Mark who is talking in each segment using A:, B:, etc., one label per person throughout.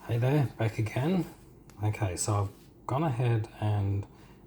A: Hey there, back again. Okay, so I've gone ahead and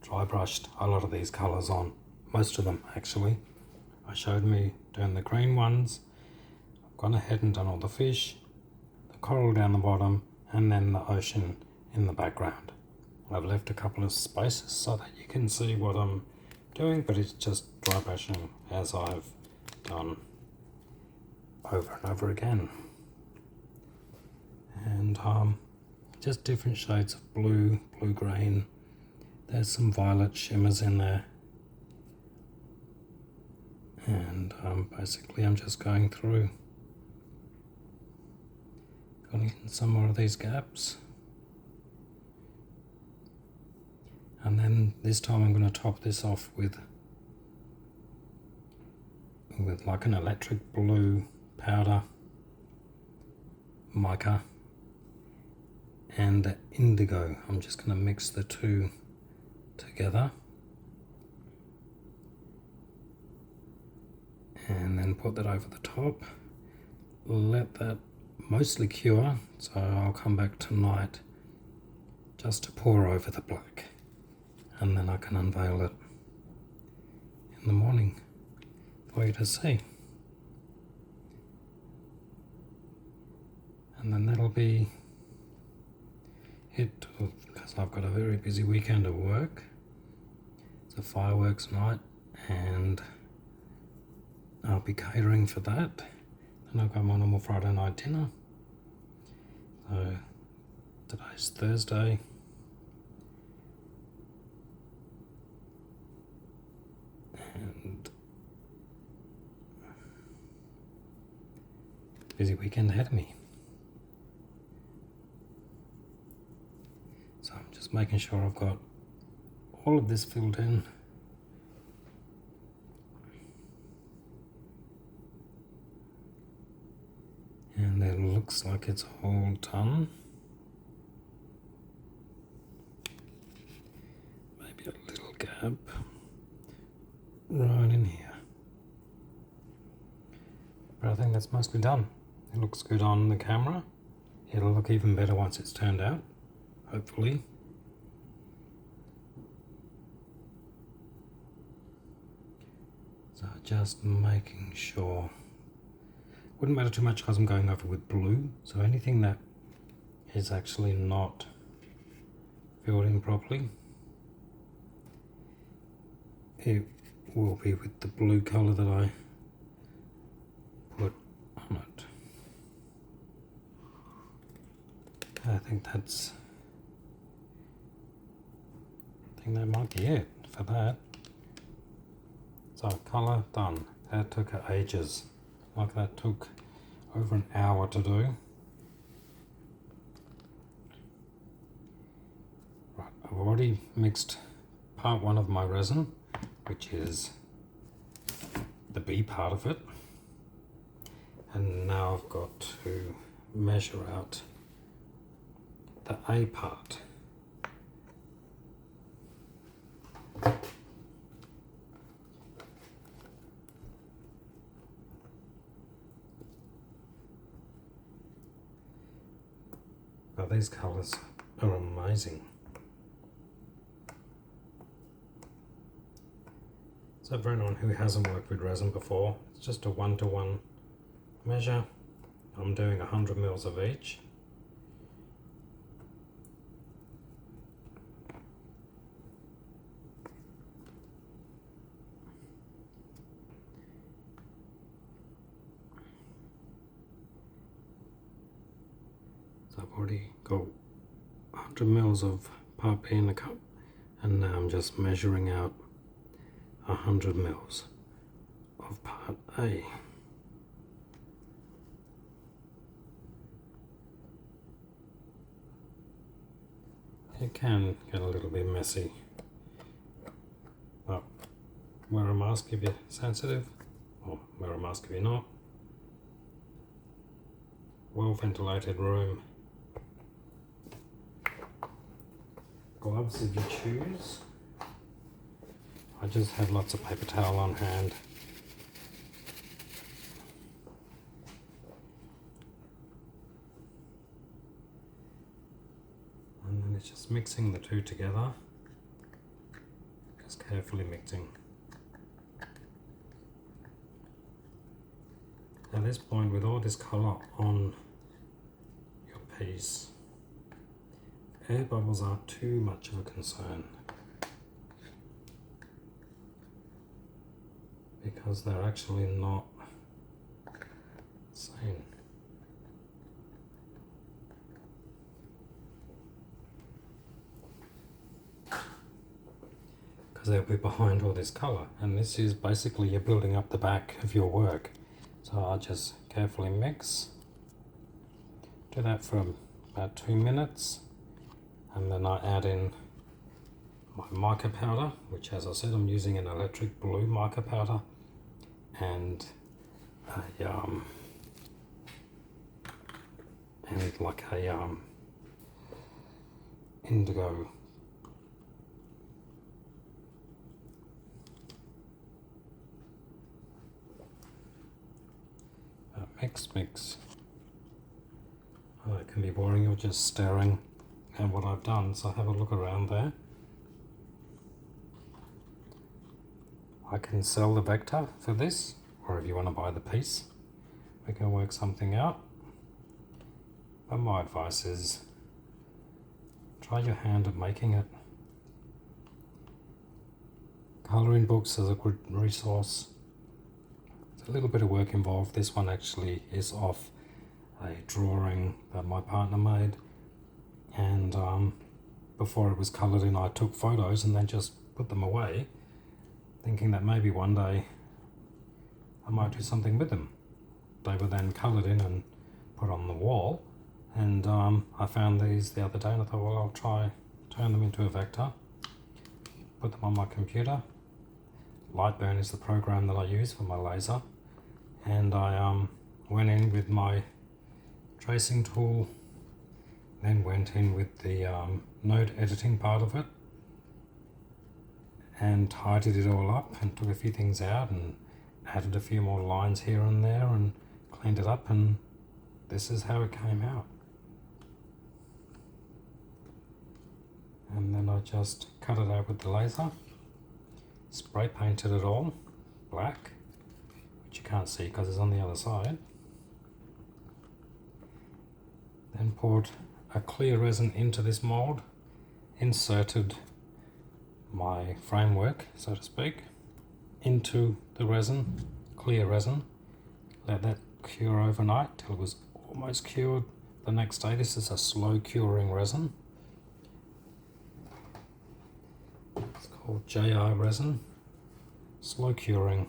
A: dry brushed a lot of these colours on, most of them actually. I showed me doing the green ones. I've gone ahead and done all the fish, the coral down the bottom, and then the ocean in the background. I've left a couple of spaces so that you can see what I'm doing, but it's just dry brushing as I've done over and over again. And just different shades of blue, blue-green. There's some violet shimmers in there. And basically I'm just going through, filling in some more of these gaps. And then this time I'm going to top this off with like an electric blue powder, mica, and indigo. I'm just going to mix the two together and then put that over the top. Let that mostly cure, so I'll come back tonight just to pour over the black, and then I can unveil it in the morning for you to see. And then that'll be it, because I've got a very busy weekend of work. It's a fireworks night and I'll be catering for that. Then I've got my normal Friday night dinner. So today's Thursday. And busy weekend ahead of me. So I'm just making sure I've got all of this filled in. And it looks like it's all done. Maybe a little gap right in here. But I think that's mostly done. It looks good on the camera. It'll look even better once it's turned out, hopefully. So just making sure. Wouldn't matter too much because I'm going over with blue, so anything that is actually not filled in properly, it will be with the blue colour that I put on it. I think that might be it for that. So colour done. That took ages. Like that took over an hour to do. Right, I've already mixed part one of my resin, which is the B part of it. And now I've got to measure out the A part. Now these colours are amazing. So for anyone who hasn't worked with resin before, it's just a 1-to-1 measure. I'm doing 100 mils of each. So I've already got 100 mils of part B in the cup, and now I'm just measuring out 100 mils of part A. It can get a little bit messy, but wear a mask if you're sensitive, or wear a mask if you're not. Well ventilated room. Gloves if you choose. I just have lots of paper towel on hand. it's just mixing the two together, just carefully mixing. At this point, with all this colour on your piece, air bubbles aren't too much of a concern, because they're actually not seen. Because they'll be behind all this colour, and this is basically you're building up the back of your work. So I'll just carefully mix, do that for about 2 minutes, and then I add in my mica powder, which, as I said, I'm using an electric blue mica powder, and like a indigo. Mix. Oh, it can be boring, you're just staring at what I've done, so have a look around there. I can sell the vector for this, or if you want to buy the piece, we can work something out. But my advice is try your hand at making it. Colouring books is a good resource. A little bit of work involved. This one actually is off a drawing that my partner made, and before it was coloured in I took photos and then just put them away, thinking that maybe one day I might do something with them. They were then coloured in and put on the wall, and I found these the other day and I thought, well, I'll try turn them into a vector, put them on my computer. Lightburn is the program that I use for my laser, and I went in with my tracing tool, then went in with the node editing part of it and tidied it all up and took a few things out and added a few more lines here and there and cleaned it up, and this is how it came out. And then I just cut it out with the laser, spray painted it all black, which you can't see because it's on the other side. Then poured a clear resin into this mold, inserted my framework, so to speak, into the resin, clear resin, let that cure overnight till it was almost cured the next day. This is a slow curing resin. It's called JR resin, slow curing.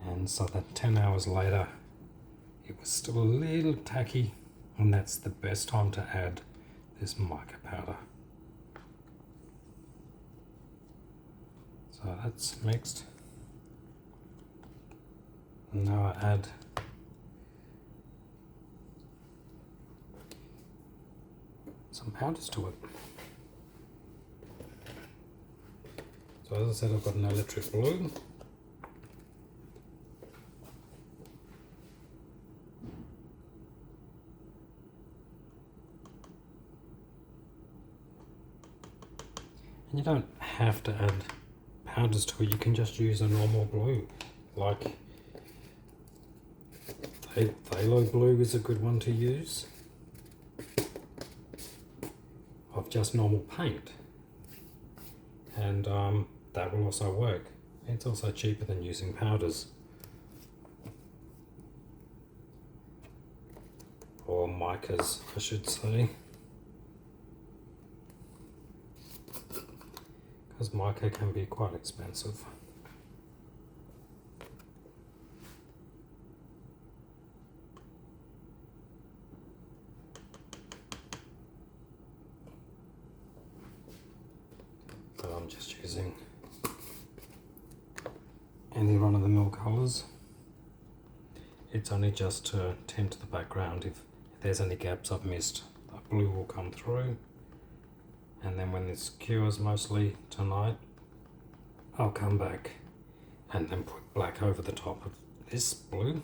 A: And so that 10 hours later, it was still a little tacky, and that's the best time to add this mica powder. So that's mixed. And now I add some powders to it. So as I said, I've got an electric blue. And you don't have to add powders to it, you can just use a normal blue. Like phthalo blue is a good one to use, of just normal paint, and that will also work. It's also cheaper than using powders, or micas I should say, because mica can be quite expensive. So I'm just using any run-of-the-mill colours. It's only just to tint the background. If there's any gaps I've missed, the blue will come through. And then when this cures mostly tonight, I'll come back and then put black over the top of this blue,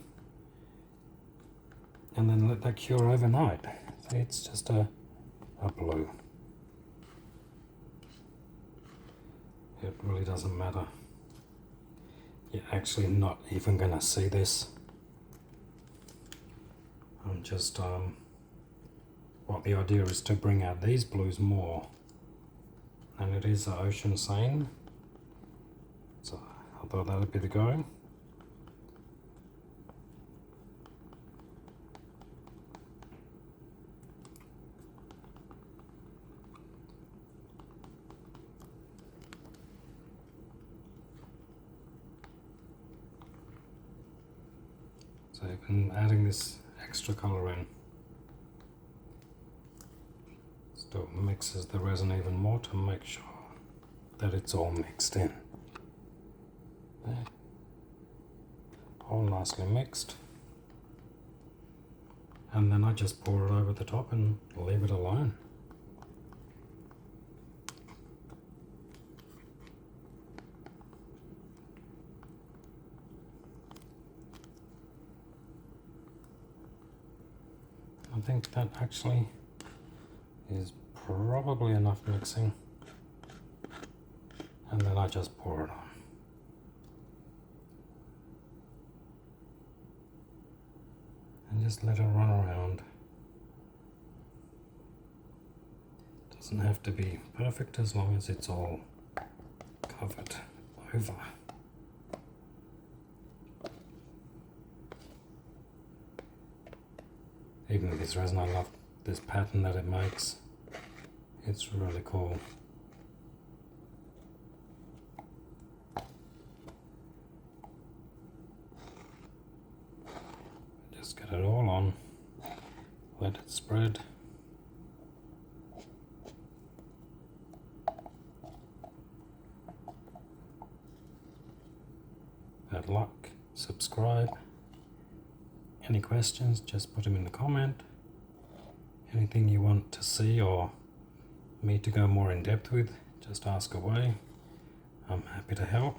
A: and then let that cure overnight. So it's just a a blue. It really doesn't matter. You're actually not even going to see this. I'm just, what the idea is to bring out these blues more. And it is the ocean sand. So I thought that would be the go. So even adding this extra colour in still mixes the resin even more to make sure that it's all mixed in. There. All nicely mixed. And then I just pour it over the top and leave it alone. I think that actually is probably enough mixing, and then I just pour it on. And just let it run around. Doesn't have to be perfect as long as it's all covered over. Even with this resin, I love this pattern that it makes. It's really cool. Just get it all on, let it spread. Bad luck, subscribe. Any questions, just put them in the comment. Anything you want to see or me to go more in depth with, just ask away. I'm happy to help.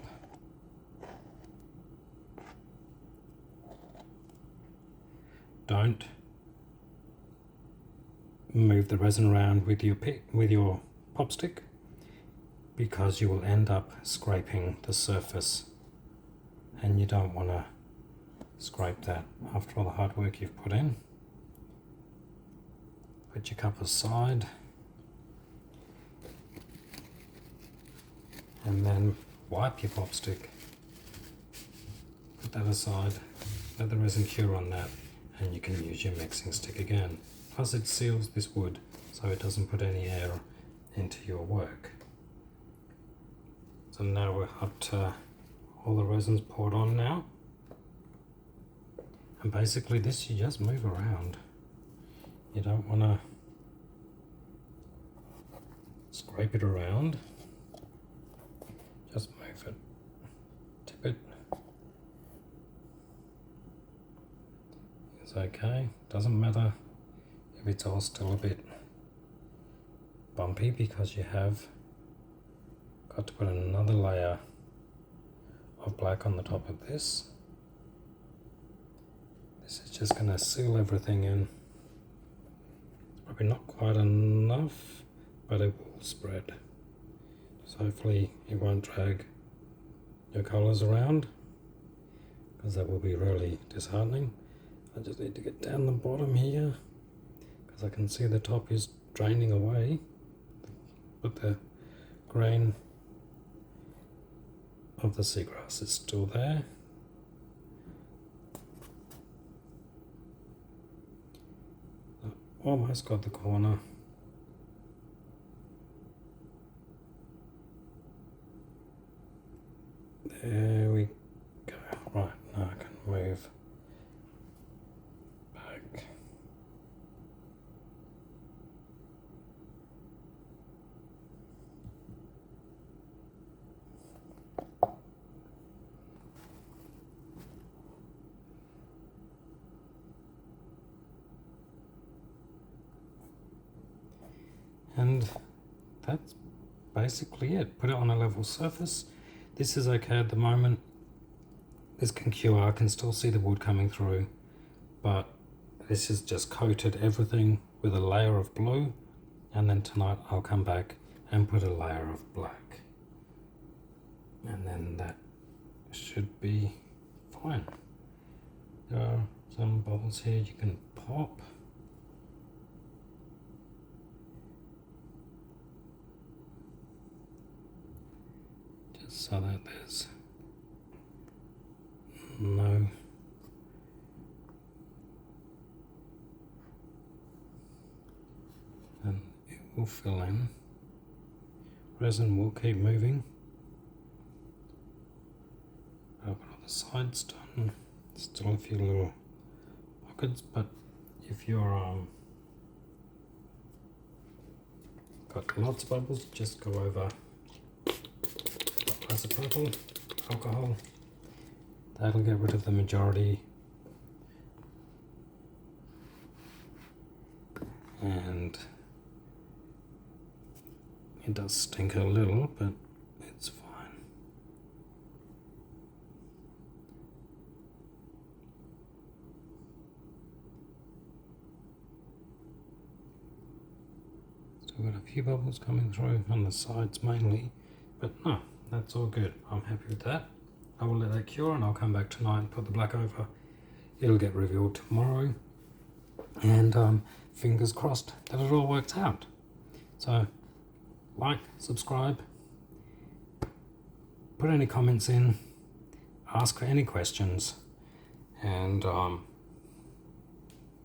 A: Don't move the resin around with your pop stick, because you will end up scraping the surface, and you don't want to scrape that after all the hard work you've put in. Put your cup aside, and then wipe your pop stick. Put that aside, let the resin cure on that, and you can use your mixing stick again. Plus it seals this wood so it doesn't put any air into your work. So now we're up to all the resin's poured on now. And basically this you just move around. You don't want to scrape it around. Just move it, tip it. It's okay, doesn't matter if it's all still a bit bumpy, because you have got to put another layer of black on the top of this. This is just going to seal everything in. It's probably not quite enough, but it will spread. So hopefully it won't drag your colours around, because that will be really disheartening. I just need to get down the bottom here, because I can see the top is draining away, but the grain of the seagrass is still there. Almost got the corner. There we go. Right, now I can move back. And that's basically it. Put it on a level surface. This is okay at the moment. This can cure, I can still see the wood coming through, but this has just coated everything with a layer of blue, and then tonight I'll come back and put a layer of black, and then that should be fine. There are some bubbles here you can pop. Just so that there's no and it will fill in. Resin will keep moving. I've got all the sides done. Still a few little pockets, but if you're got lots of bubbles, just go over isopropyl alcohol. That'll get rid of the majority. And it does stink a little, but it's fine. Still got a few bubbles coming through on the sides mainly, but no, that's all good. I'm happy with that. I will let that cure and I'll come back tonight and put the black over. It'll get revealed tomorrow, and fingers crossed that it all works out. So like, subscribe, put any comments in, ask any questions, and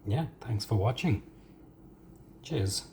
A: yeah, thanks for watching. Cheers.